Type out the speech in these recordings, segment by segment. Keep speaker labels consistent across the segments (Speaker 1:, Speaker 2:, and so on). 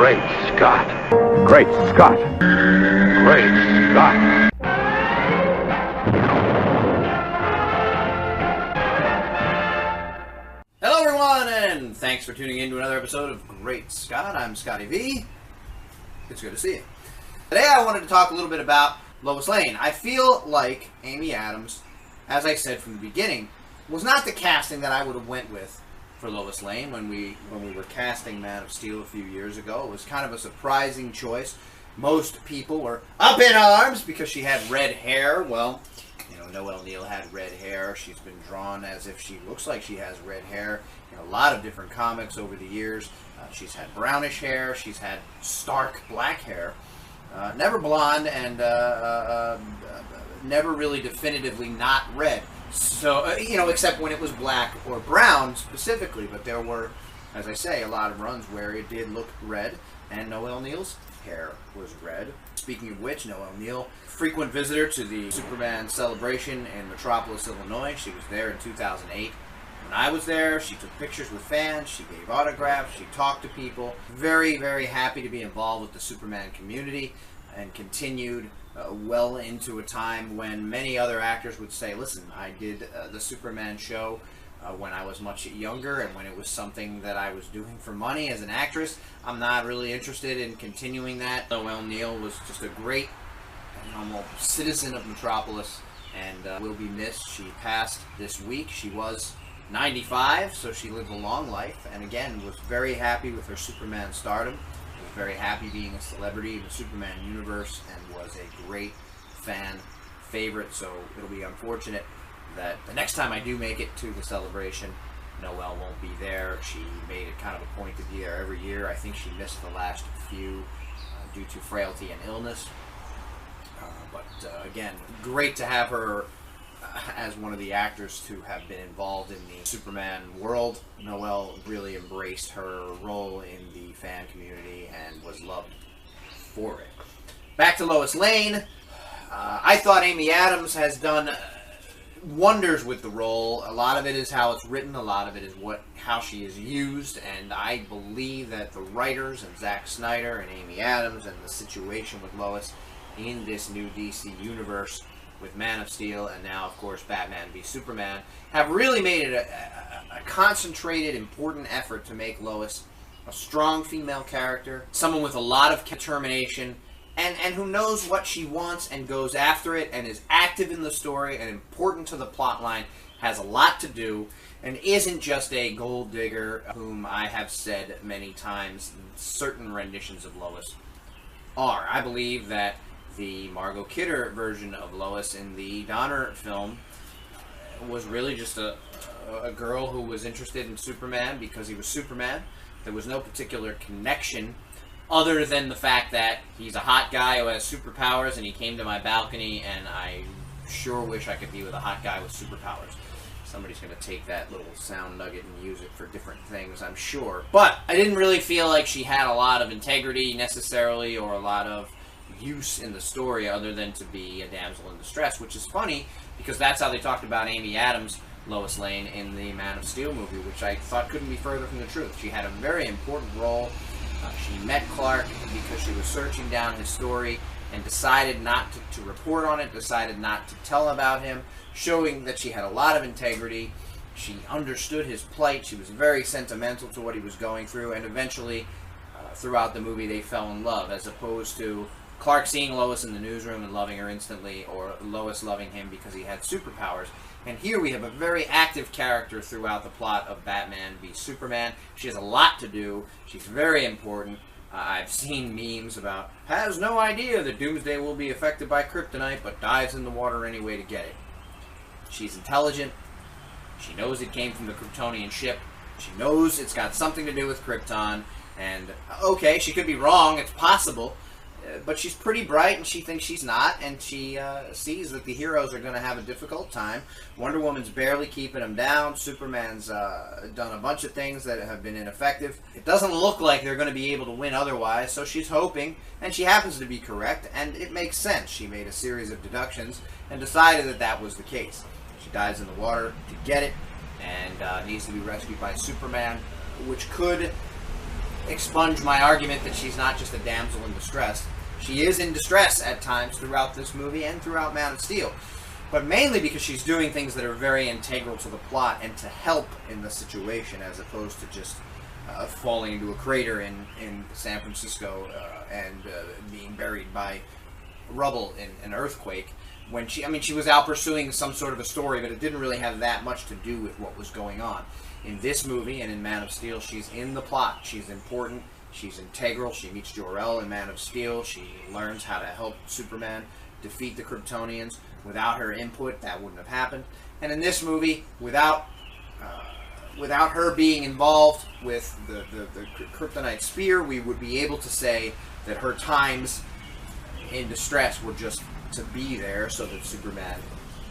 Speaker 1: Great Scott. Great Scott. Great Scott.
Speaker 2: Hello everyone, and thanks for tuning in to another episode of Great Scott. I'm Scotty V. It's good to see you. Today I wanted to talk a little bit about Lois Lane. I feel like Amy Adams, as I said from the beginning, was not the casting that I would have went with for Lois Lane when we were casting Man of Steel a few years ago. It was kind of a surprising choice. Most people were up in arms because she had red hair. Well, you know, Noelle Neal had red hair. She's been drawn as if she looks like she has red hair in a lot of different comics over the years. She's had brownish hair. She's had stark black hair. Never blonde, and never really definitively not red. So, you know, except when it was black or brown specifically. But there were, as I say, a lot of runs where it did look red, and Noelle Neal's hair was red. Speaking of which, Noelle Neal, frequent visitor to the Superman celebration in Metropolis, Illinois. She was there in 2008. When I was there, she took pictures with fans, she gave autographs, she talked to people. Very, very happy to be involved with the Superman community, and continued well into a time when many other actors would say, listen, I did the Superman show when I was much younger, and when it was something that I was doing for money as an actress. I'm not really interested in continuing that. Noelle Neal was just a great citizen of Metropolis, and will be missed. She passed this week. She was 95, so she lived a long life, and again, was very happy with her Superman stardom. Was very happy being a celebrity in the Superman universe, and was a great fan favorite. So it'll be unfortunate that the next time I do make it to the celebration, Noelle won't be there. She made it kind of a point to be there every year. I think she missed the last few due to frailty and illness. But again, great to have her as one of the actors to have been involved in the Superman world. Noelle really embraced her role in the fan community and was loved for it. Back to Lois Lane. I thought Amy Adams has done wonders with the role. A lot of it is how it's written, a lot of it is how she is used, and I believe that the writers and Zack Snyder and Amy Adams and the situation with Lois in this new DC universe with Man of Steel, and now, of course, Batman v Superman, have really made it a concentrated, important effort to make Lois a strong female character, someone with a lot of determination, and who knows what she wants and goes after it, and is active in the story and important to the plot line, has a lot to do, and isn't just a gold digger, whom I have said many times certain renditions of Lois are. I believe that the Margot Kidder version of Lois in the Donner film was really just a girl who was interested in Superman because he was Superman. There was no particular connection other than the fact that he's a hot guy who has superpowers, and he came to my balcony, and I sure wish I could be with a hot guy with superpowers. Somebody's going to take that little sound nugget and use it for different things, I'm sure. But I didn't really feel like she had a lot of integrity necessarily, or a lot of use in the story other than to be a damsel in distress, which is funny because that's how they talked about Amy Adams Lois Lane in the Man of Steel movie, which I thought couldn't be further from the truth. She had a very important role. She met Clark because she was searching down his story and decided not to report on it, decided not to tell about him, showing that she had a lot of integrity. She understood his plight. She was very sentimental to what he was going through, and eventually throughout the movie they fell in love, as opposed to Clark seeing Lois in the newsroom and loving her instantly, or Lois loving him because he had superpowers. And here we have a very active character throughout the plot of Batman v Superman. She has a lot to do. She's very important. I've seen memes about, has no idea that Doomsday will be affected by kryptonite, but dives in the water anyway to get it. She's intelligent. She knows it came from the Kryptonian ship. She knows it's got something to do with Krypton. And, okay, she could be wrong. It's possible. But she's pretty bright, and she thinks she's not, and she sees that the heroes are going to have a difficult time. Wonder Woman's barely keeping them down. Superman's done a bunch of things that have been ineffective. It doesn't look like they're going to be able to win otherwise, so she's hoping, and she happens to be correct, and it makes sense. She made a series of deductions and decided that that was the case. She dives in the water to get it, and needs to be rescued by Superman, which could expunge my argument that she's not just a damsel in distress. She is in distress at times throughout this movie and throughout Man of Steel. But mainly because she's doing things that are very integral to the plot and to help in the situation, as opposed to just falling into a crater in San Francisco and being buried by rubble in an earthquake. When she was out pursuing some sort of a story, but it didn't really have that much to do with what was going on. In this movie and in Man of Steel, she's in the plot. She's important. She's integral. She meets Jor-El in Man of Steel. She learns how to help Superman defeat the Kryptonians. Without her input, that wouldn't have happened. And in this movie, without her being involved with the Kryptonite Spear, we would be able to say that her times in distress were just to be there so that Superman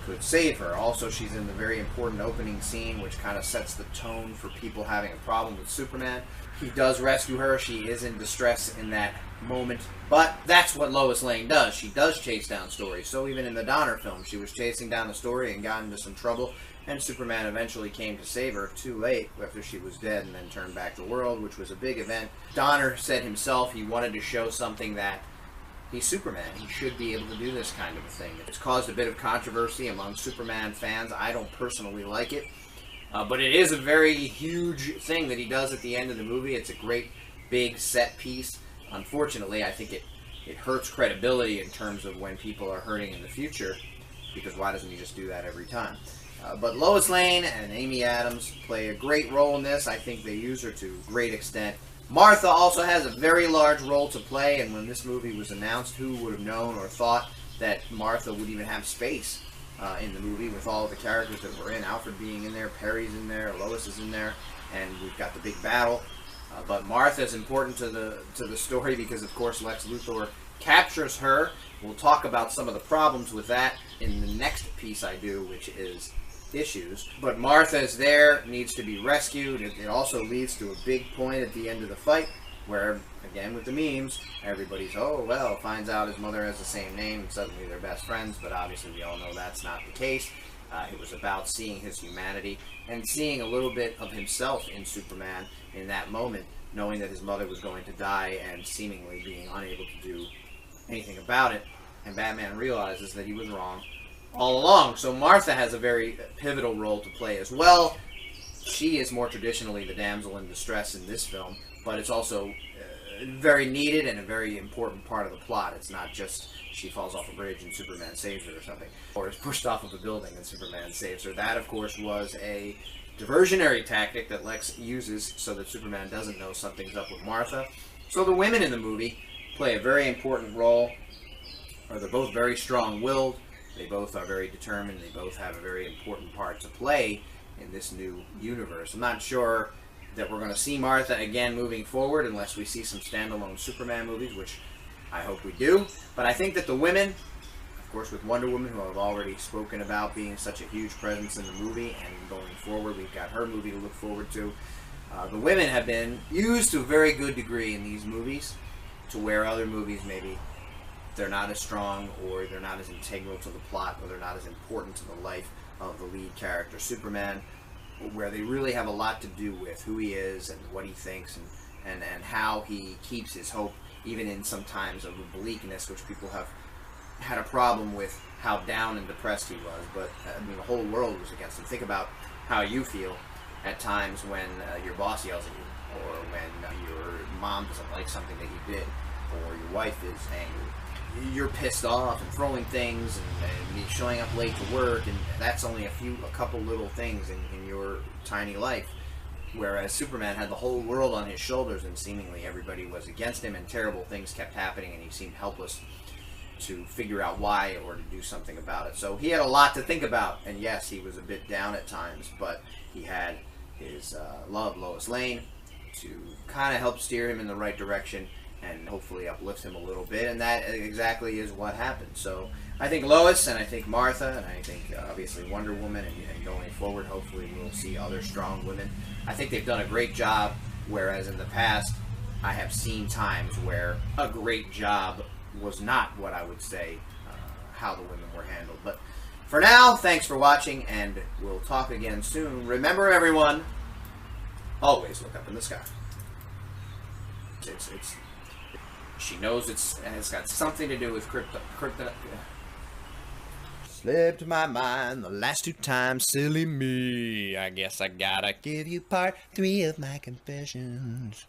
Speaker 2: could save her. Also, she's in the very important opening scene, which kind of sets the tone for people having a problem with Superman. He does rescue her. She is in distress in that moment. But that's what Lois Lane does. She does chase down stories. So even in the Donner film, she was chasing down a story and got into some trouble. And Superman eventually came to save her too late after she was dead and then turned back the world, which was a big event. Donner said himself he wanted to show something that he's Superman. He should be able to do this kind of a thing. It's caused a bit of controversy among Superman fans. I don't personally like it. But it is a very huge thing that he does at the end of the movie. It's a great, big set piece. Unfortunately, I think it hurts credibility in terms of when people are hurting in the future, because why doesn't he just do that every time? But Lois Lane and Amy Adams play a great role in this. I think they use her to a great extent. Martha also has a very large role to play, and when this movie was announced, who would have known or thought that Martha would even have space in the movie with all of the characters that were in. Alfred being in there, Perry's in there, Lois is in there, and we've got the big battle. But Martha is important to the story because, of course, Lex Luthor captures her. We'll talk about some of the problems with that in the next piece I do, which is issues. But Martha is there, needs to be rescued. It also leads to a big point at the end of the fight where, again with the memes, everybody's, oh, well, finds out his mother has the same name and suddenly they're best friends, but obviously we all know that's not the case. It was about seeing his humanity and seeing a little bit of himself in Superman in that moment, knowing that his mother was going to die and seemingly being unable to do anything about it. And Batman realizes that he was wrong all along. So Martha has a very pivotal role to play as well. She is more traditionally the damsel in distress in this film, but it's also very needed and a very important part of the plot. It's not just she falls off a bridge and Superman saves her or something, or is pushed off of a building and Superman saves her. That, of course, was a diversionary tactic that Lex uses so that Superman doesn't know something's up with Martha. So the women in the movie play a very important role. They're both very strong-willed. They both are very determined. They both have a very important part to play in this new universe. I'm not sure that we're going to see Martha again moving forward unless we see some standalone Superman movies, which I hope we do. But I think that the women, of course with Wonder Woman, who I've already spoken about being such a huge presence in the movie, and going forward we've got her movie to look forward to. The women have been used to a very good degree in these movies, to where other movies maybe they're not as strong, or they're not as integral to the plot, or they're not as important to the life of the lead character, Superman, where they really have a lot to do with who he is and what he thinks and how he keeps his hope, even in some times of bleakness, which people have had a problem with how down and depressed he was. But, I mean, the whole world was against him. Think about how you feel at times when your boss yells at you, or when your mom doesn't like something that you did, or your wife is angry. You're pissed off and throwing things and showing up late to work, and that's only a couple little things in your tiny life. Whereas Superman had the whole world on his shoulders, and seemingly everybody was against him, and terrible things kept happening, and he seemed helpless to figure out why or to do something about it. So he had a lot to think about, and yes, he was a bit down at times, but he had his love, Lois Lane, to kind of help steer him in the right direction and hopefully uplift him a little bit, and that exactly is what happened. So I think Lois, and I think Martha, and I think obviously Wonder Woman, and going forward hopefully we'll see other strong women. I think they've done a great job, whereas in the past I have seen times where a great job was not what I would say how the women were handled. But for now, thanks for watching, and we'll talk again soon. Remember, everyone, always look up in the sky. She knows it's got something to do with crypto. Slipped my mind the last 2 times, silly me. I guess I gotta give you part 3 of my confessions.